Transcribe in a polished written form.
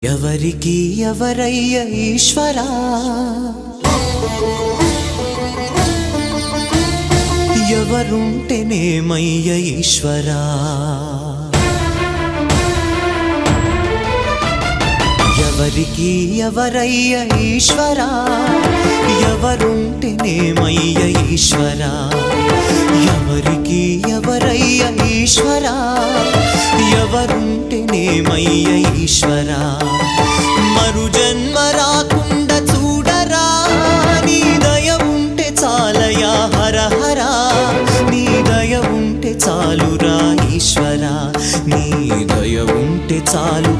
ఎవరికి ఎవరయ్య ఈశ్వరా, ఎవరుంటేనేమయ్య ఈశ్వరా. ఎవరికి ఎవరయ్య ఈశ్వరా, ఎవరుంటేనేమయ్య ఈశ్వరా. ఎవరికి ఎవరయ్య ఈశ్వరా, ఎవరుంటేనేమయ్య ఈశ్వరా. మరు జన్మ రాకుండా చూడరా, నీ దయ ఉంటే చాలయా హర హరా. నీ దయ ఉంటే చాలురా ఈశ్వరా, నీ దయ ఉంటే చాలు